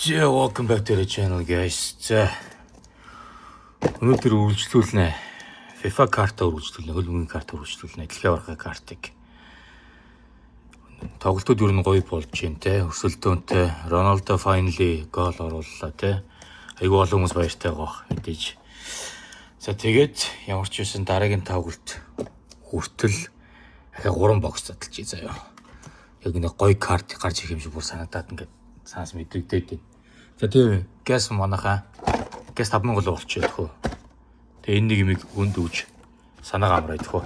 Yeah, welcome back to the channel, guys. За өнөөдөр үргэлжлүүлнэ. FIFA карта үргэлжлүүлнэ, хөлбөмбөгийн карта үргэлжлүүлнэ, дэлхийн аварга картыг. Тоглолтууд юу н гоё болж байна те. Өсөлтөөнтэй Роналдо finally гол орууллаа те. Айгуу олон хүмүүс баяртай байгаа мэдээж. За тэгээд ямар ч байсан дараагийн тоглолт хүртэл ахаа 3 бокс задлчих заяа. Яг нэг гоё карт гарч ирэх юм шиг бүр санагдаад ингээд санаас мэдрэгдээд байна. За тийм газ манайхаа газ 5000 болчихё тхөө. Тэгээ энэ нэг юм хүнд үүж санаагаа амраа тхөө.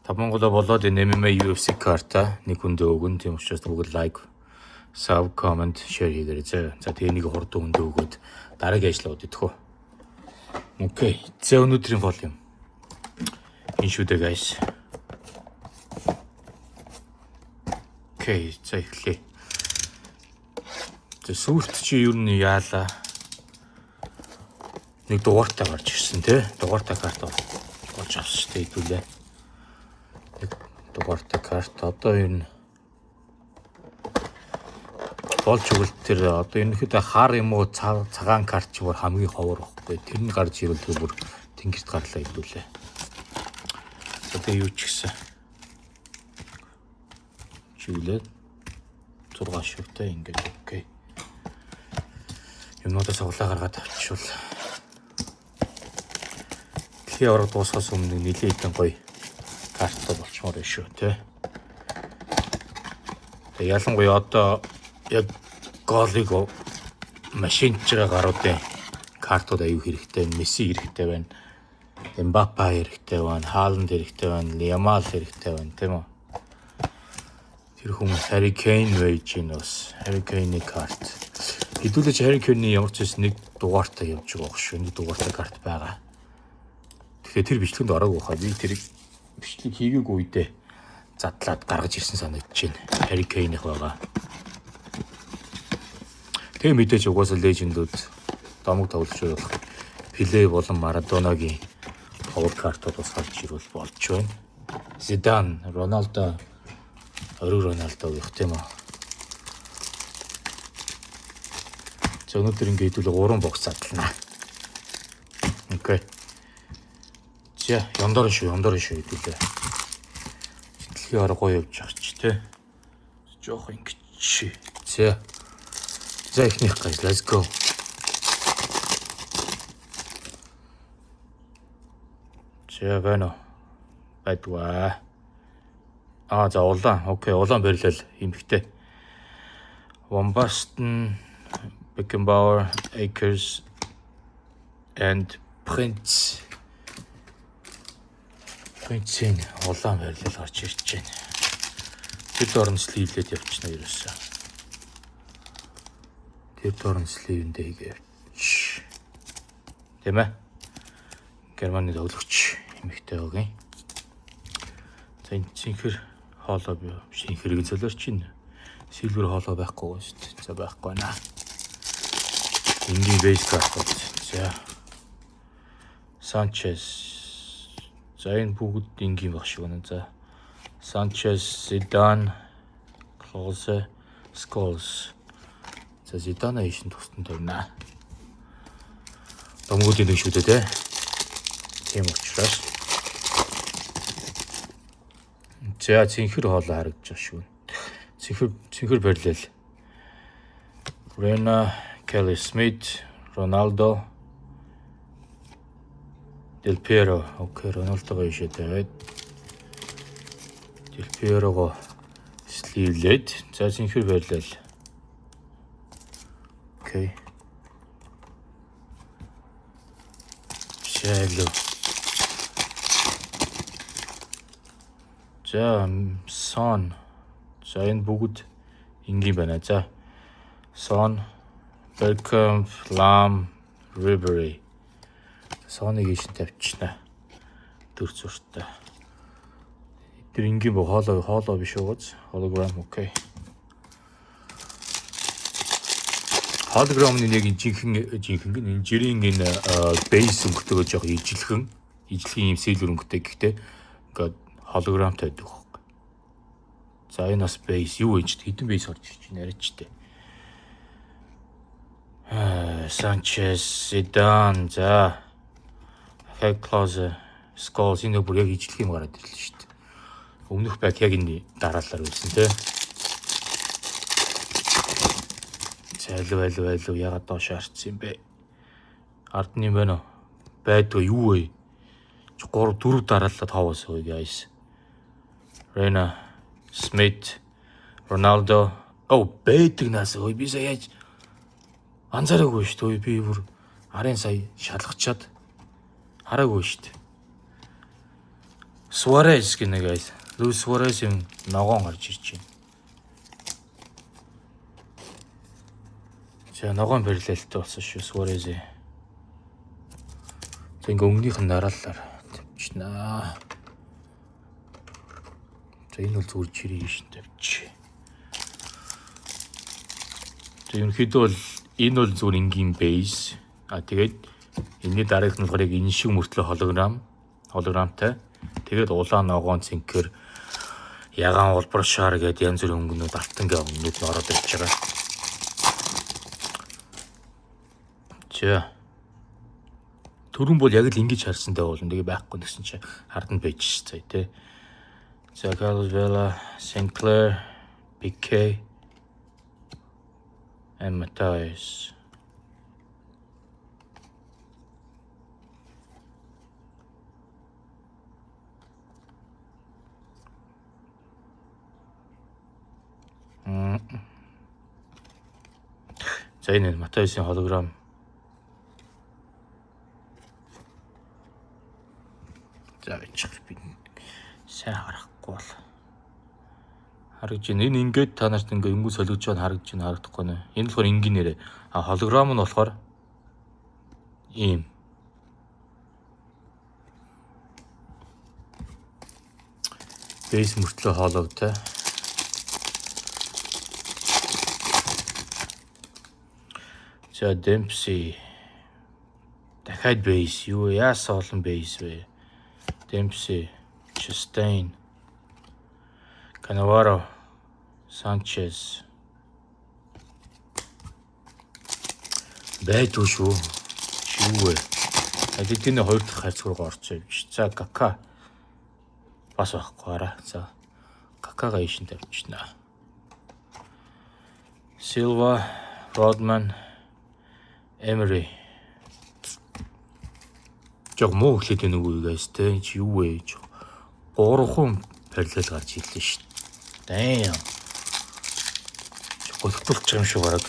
5000 болоод энэ MMA UFC карта нэг хүндээ өгөн. Тийм учраас бүгд лайк, sub, comment, share хийгээрэй. За тэгээ нэг хурдан хүндээ өгөөд дараагийн ажлаа удаа тхөө. Окей. За өнөөдрийн волюм. Энэ шүү дээ guys. Окей, за эхлэе. За сүүлд чи юу нь яалаа. Нэг дугаартай гарч ирсэн тий. Дугаартай карт болж авсан шүү дээ хэдүүлээ. Нэг дугаартай карт одоо энэ болж өгөл тэр одоо ерөнхийдөө хар юм уу цагаан карт ч бүр хамгийн ховор байхгүй. Тэр нь гарч ирвэл тэр бүр тэнгэрт гарлаа хэдүүлээ. За тэгээ юу ч гэсэн чиглээд 6 шивтэй ингээд окей. Юмнуудаа цуглаа гаргаад авчихвал дэлхийн аварга дуусахаас өмнө нэлээд их гоё карта болчмоор байна шүү тий. Тэгээ ялангуяа одоо яг голыг машинж байгаа гаруудын картууд аюу хэрэгтэй, Месси хэрэгтэй байна. Мбаппе хэрэгтэй байна, Хааланд хэрэгтэй байна, Ямал хэрэгтэй байна тийм үү? Тэр хүмүүс Harry Kane байж гин бас Harry Kane-ийн карт. Хэдүүлээч Harry Kane-ийн ямар ч зүйл нэг дугаартай явж байгаа шүү. Нэг дугаартай карт байгаа. Тэгэхээр тэр бичлэгэнд ороогүй хаа. Би тэрийг бичлэг хийгээгүй үедээ задлаад гаргаж ирсэн санагдаж байна. Harry Kane-ийнх байгаа. Тэгээ мэдээж угаасаа лежендүүд домог тоглож байгаа. Пеле болон Марадонагийн ховор картууд бас гарч ирвэл болж байна. Зидан, Роналдо, Роналдо гэх тийм үү. За өнөөдөр ингээд хэдүүл 3 бокс задлана. Окей. За яндор шүү хэдүүлээ. Дэлхийн арга явж байгаа ч тий. Жоох ингэж. За ихнийх гайс let's go. За байна. Байдгаа. За улаан. Окей, улаан барилал эмхтэй. Wombaston, Beckenbauer, Akers and Prince. Prince-ийн улаан барилал гарч ирж байна. Тэр дорн сливлээд явчихна ерөөсөө. Тэр дорн сливэндээ хийгээч. Тийм ээ. Германы тоглогч эмхтэй байгаа юм. За энэ цэнхэр хоолой бий. Шинхэрэг золиорч ин. Силвер хоолой байхгүй шүү дээ. За байхгүй наа. Ингийн бейс карт. За. Санчес. За энэ бүгд ингийн баг шиг байна. За. Санчес, Зидан, Клозе, Сколс. За Зидана ишин тусдан тавина. Домгуудын нэг шүү дээ те. Тийм учраас. За цэнхэр хоолой харагдаж шүү. Цэнхэр барилал. Rena, Kelly Smith, Ronaldo, Del Piero. Окей, Рональдого ишээ тавиад. Del Piero-го сливлээд. За цэнхэр барилал. Окей. Шайло. За Son. За энэ бүгд ингийн байна. За Son, Bergkamp, Lam, Ribery. Son-ыг ишин тавьчихна. 4 зуртаа. Тэр ингийн бо хоолой биш ууз. Hologram окей. Hologram-ны яг жинхэнэ энэ жирийн энэ бейс өнгөтэйгөө жоох ижилхэн юм сэлвэр өнгөтэй гэхдээ ингээд hologram тавьдаг байхгүй. За энэ бас бейс юу ээж хэдэн бейс орж ирж байна арайчтэй. Санчес, Зидан, за Клозе, Сколс энэ бүр яг ижлэх юм гараад ирлээ шүү дээ. Өмнөх байг яг энэ дараалал байсан те. Зайлуу ягаад доош харцсан юм бэ? Ард нь юм байна уу? Байдгүй юу вэ? 3 4 дараалал таваас өө guys. Rena, Smith, Ronaldo. Байдаг нас өө би сая яаж анзаараагүй шүү дээ. Би бүр арын сая шалгачаад хараагүй шүү дээ. Suarez гэнэ guys. Luis Suarez-ийн ногоон гарч ирж байна. За ногоон параллелтэй болсон шүү Suarez. За ингээ өмнөх нь дараалалаар тавьчихнаа. За энэ бол зүгээр чирий шин тавьчих. За ерөнхийдөө бол энэ бол зүгээр энгийн бейс. Тэгээд энэний дараагт нь болохоор яг энэ шиг мөртлөө холограмтай. Тэгээд улаан ногоон цэнхэр ягаан улбар шаар гэдэг янз бүрийн өнгөнүүд алтангийн өнгөнүүд нь ороод ирж байгаа. За түрүүн бол яг л ингэж харсантай болно. Тэгээ байхгүй гэсэн чинь хард нь байж ш цай тий. За Carlos Vela, Sinclair, Piqué, and Matthias. За энэ Matthias-ийн холограм. За би сайн харахгүй бол харагдж байна. Энэ ингээд та нарт ингээ өнгө солигдож байгаа харагдж байна харагдахгүй нэ. Энэ болохоор энгийн нэрээ. Холограм нь болохоор ийм. Бейс мөртлөө хоолойтой. За Dempsey. Дахиад бейс юу яасан олон бейс вэ? Dempsey, Chastain, Cannavaro, Sanchez. Байдгүй шүү. Юу вэ? Эдгээр хоёр дахь хайцгуур орцсон юм биш. За Кака. Бас байхгүй араа. За Какага ишин тавьчихна. Silva, Rodman, Emery. Жог муу хэлээд байна уу guys те чи юу вэ? 3 параллел гарч ирлээ шүү дээ. Damn. Голтолч юм шиг бараг.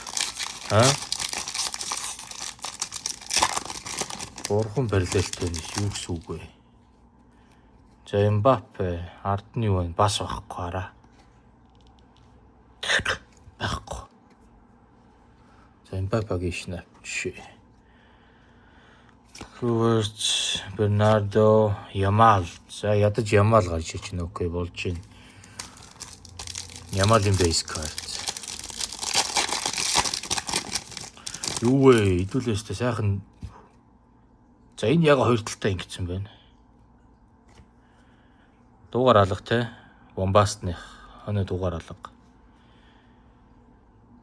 3 параллелтэй нь юу гэсэн үг вэ? За Mbappe ард нь юу вэ? Бас байхгүй араа. Байхгүй. За Mbappe-гийн шнап шээ. Roberts, Bernardo, Yamal. За ядаж Yamal гарч ирж байна. Окей болж байна. Yamal-ийн base card. Юу вэ? Хэдүүлээстэй сайхан. За энэ яг хоёр талтай ингэсэн байна. Дугаар алга те. Bombast-ных хоноо дугаар алга.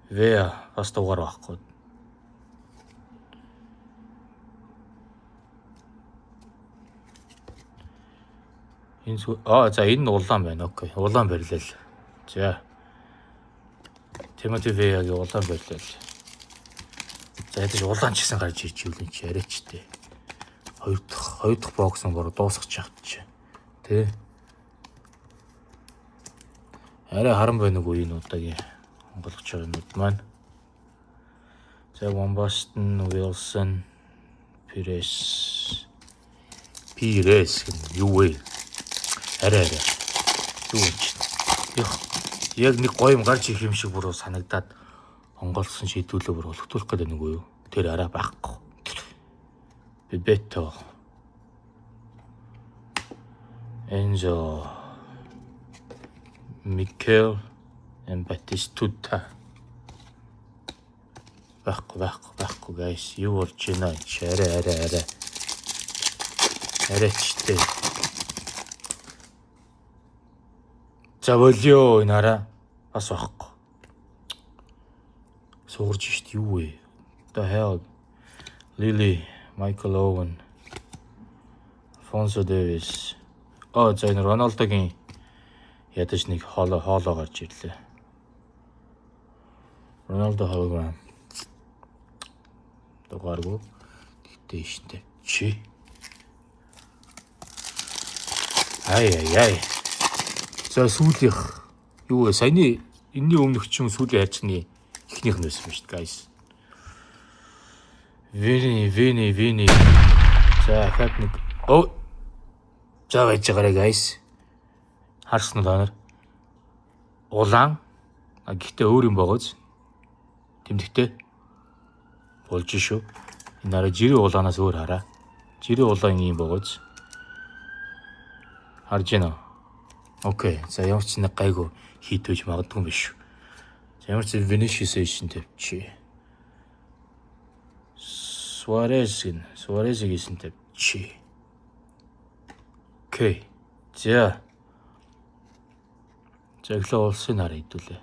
Веа бас дугаар байхгүй. За энэ нь улаан байна. Окей. Улаан барилал. За. Timothy Weah-гийн улаан барилал. За ядаж улаан ч гэсэн гарч ирж ивэл чи яриач тээ. Хоёр дахь бокс нь бороо дуусгах чавч. Тэ. Арай харан байна уу энэ удаагийн онголгож байгаа нүд маань. За Bombast, Wilson, Pires юу вэ? Арай. Юу вэ? Яг нэг гоё юм гарч ирэх юм шиг бүр санагдаад онголсон шийдвүлээ бүр олготуулах гэдэг нэг үү? Тэр арай байхгүй. Bebeto, Enzo, Mikel, Batistuta. Байхгүй guys. Юу болж байна? Арай. Арайчтэй. За болио энэ араа бас байхгүй. Суурж шít юу вэ? the hell? Lily, Michael Owen, Alfonso Davies. За энэ Роналдогийн ядаж нэг хоолоо гарч ирлээ. Ronaldo hologram. Дугааргүй. Тэгтээ штэ. Чи. Ай. За сүүлийнх юу вэ? Саяны энэний өмнөх чинь сүүлийн хайрцагны эхнийх нь байсан шүү дээ, guys. Вини. За хат нэг. За байж байгаарай, guys. Харсан уу та нар? Улаан. Гэхдээ өөр юм байгааз. Тэмдэгтэй болж шүү. Энэ нараа жирийн улаанаас өөр хараа. Жирийн улаан юм байгааз. Харж байна уу? Окей. За ямар ч нэг гайгүй хийдвэж магадгүй юм биш шүү. За ямар ч Vinicius шин тавьчих. Suarez гэсэн тавьчих. Окей. За. Заглаа улсын нараа хэдүүлээ.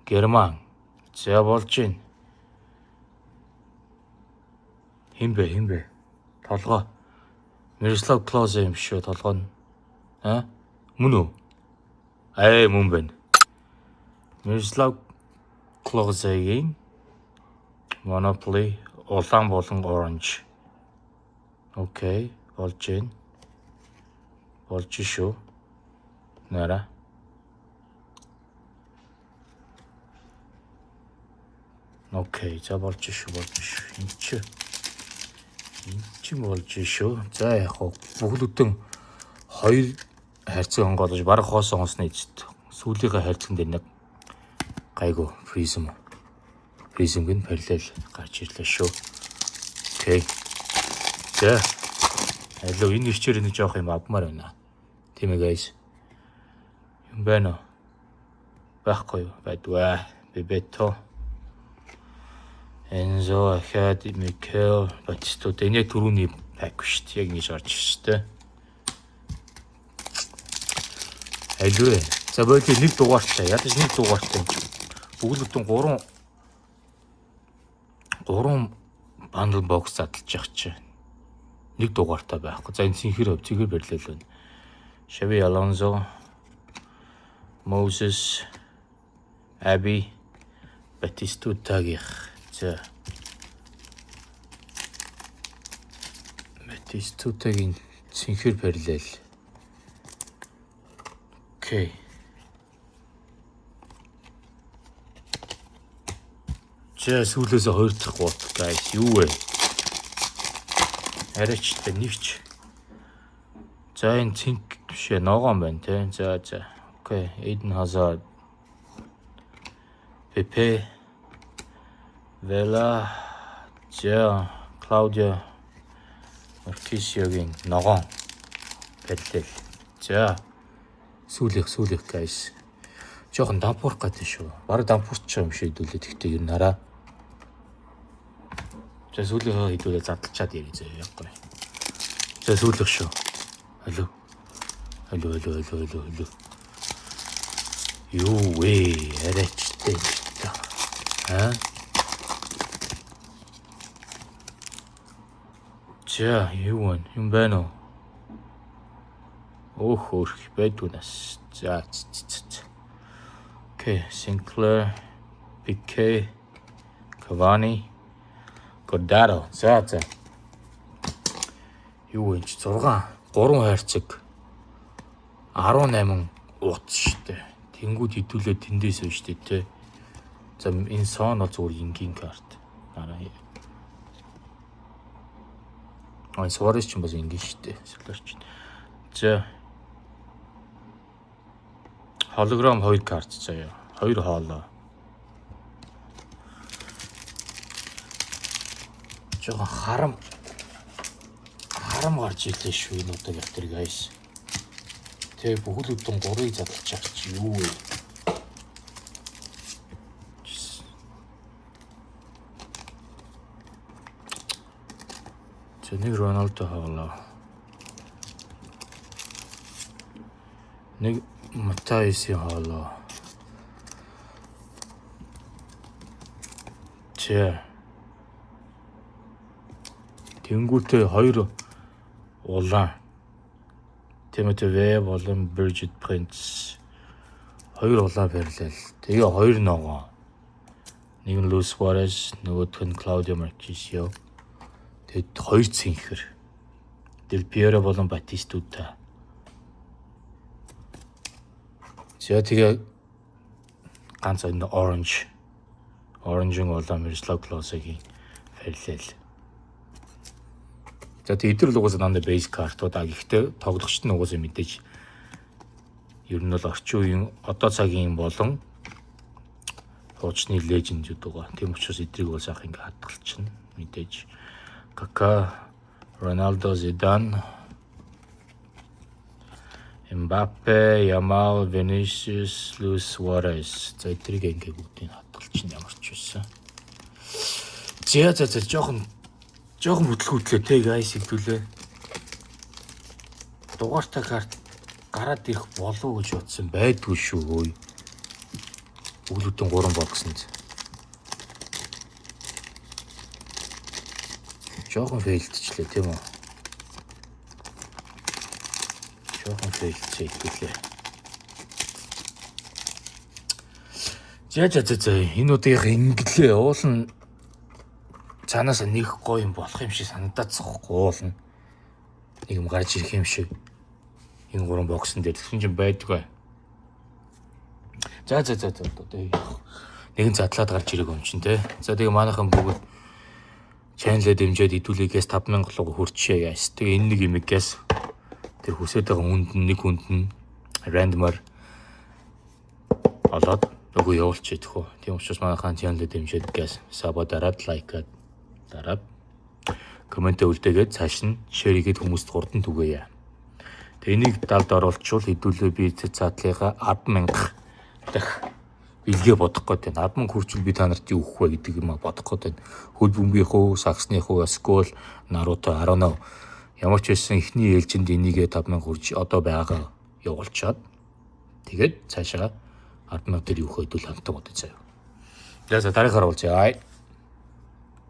Герман. За болж байна. Хин бэ? Толгой. Miroslav Klose юм шүү толгой нь. Мөн үү? Мөн байна. Miroslav Klose-гийн Monopoly улаан болон orange. Окей, болж байна. Болж шүү. Нара. Окей, за болж шүү. Энд чи болж шүү. За яг хоо бүглүүдэн хоёр хайрцаг онгоолж баг хоос онгосны эцэд сүүлийнхээ хайрцагн дээр нэг гайгүй призмгийн параллел гарч ирлээ шүү. Окей. За алуу энэ ирчээр нэг жоох юм авмаар байна. Тийм ээ guys. Юм байна уу? Байхгүй байдгүй. Бебето. Enzo, Acadi, Mikel, Batistuta. Энэ яг түрүүний пак шүү дээ. Яг ингэж орж шүү дээ. Алуу. За боёо нэг дугаартай. Ядаж нэг дугаартай. Бүглүүдэн 3 bundle box задлж явах чи. Нэг дугаартай байхгүй. За энэ цэнхэр барилал байна. Xabi Alonso, Moses, Abi, Batistuta-гийн за Batistuta-гийн цэнхэр параллел. Окей. За сүүлээс 2 дахь гот guys юу вэ? Арайчтай нэгч. За энэ цэнх бишээ ногоон байна те. За. Окей. Eden Hazard. Pepe. Vela. За Claudio Marquisio-гийн ногоон параллел. За сүүлийнх guys. Жохон дампуурах гэдэг шүү. Бараг дампуурч юм шиг хэдүүлээ. Тэгтээ ер нь хараа. За сүүлийнхээ хэдүүлээ задлчаад ярий зөө яахгүй. За сүүлийнх шүү. Алуу. Юу вэ? Арайчтай та. За юу юм байна уу? Хөөх байдгүй нас. За. Okay, Sinclair, Piqué, Cavani, Cordaro. За. Юу вэ? 3 хайрцаг 18 ут штэ. Тэнгүүд хідүүлээ тэндээс байна штэ те. За энэ сон бол зүгээр ингийн карт. Suarez ч юм бас ингийн штэ. Солирч. За. Hologram 2 карт заяа. 2 хоолоо. Жоо харам гарч ирлээ шүү энэ удаа яг тэр guys. Тэ бүхэлдэн 3-ыг задлж авах чи юу вэ? Нэг Ronaldo хоолоо. Нэг Matthijs хоолоо. За. Тэнгүүтээ 2 улаан. Timothy Weah болон Bridget Prince 2 улаан параллел. Тэгээ 2 ногоо. Нэг нь Luis Suarez, нөгөөх нь Claudio Marchisio. Тэгэд 2 цэнхэр. Del Piero болон Batistuta. За тэгээ ганц энэ orange болон Miroslav Klose-гийн параллел. За тэгээ эдгээр л угаасаа дандаа base картууд гэхдээ тоглогчд нь угаасаа мэдээж ер нь бол орчин үеийн одоо цагийн болон хуучны лежендүүд байгаа. Тийм учраас эдрийг бол сайхан ингээ хадгалчихна. Мэдээж Kaká, Ronaldo, Zidane, Mbappé, Yamal, Vinicius, Luis Suarez. За эдрийг ингээ бүгдийг хадгалчихна ямар ч байсан. За жоохон хөдөлгөөдлөө тэг гайс хэлдүүлээ. Дугаартай карт гараад ирэх болов гэж бодсон байдгүй шүү өөй. Өглөөдөн 3 боксонд. Жоохон фейлдчихлээ тийм үү? Жоохон фейлдчихээ хэлээ. За энэ удаагийнх ингэлээ уулна. Цаанаас нэг гоё юм болох юм шиг санагдаад цохгүй уулна. Нэг юм гарч ирэх юм шиг. Энэ 3 боксон дээр тэгсэн чинь байдгүй. За нэгэн задлаад гарч ирэх юм чинь те. За тэгээ манайхан бүгд чаналаа дэмжиж идүүлэгээс 5000 руу хүрчээ guys. Тэгээ энэ нэг юмгээс тэр хүсэж байгаа нэг хүнд нь рандомаар олоод нөгөө явуулчих идэх үү. Тийм учраас манайхан чаналаа дэмжиж guys сабо дараад лайкаад дараа комент үлдээгээд цааш нь шеэр хийгээд хүмүүст хурдан түгээе. Тэгээ энийг далд оруулчвал хэдүүлээ би цаатлыгаа 100000 дахь билгээ бодох гээд байна. 100000 хүрчүүл би та нарт юу өгөх вэ гэдэг юм бодох гээд байна. Хөл бөмбөгийн хөө, саксны хөө, скол, Наруто 19 ямар ч байсан ихний ээлжинд энийгээ 5000 хүрч одоо байгаа явуулчаад тэгээд цаашаа 100000 дээр юу хөдөл хамтаг бодож заяа. За дараагаараа уулзъя.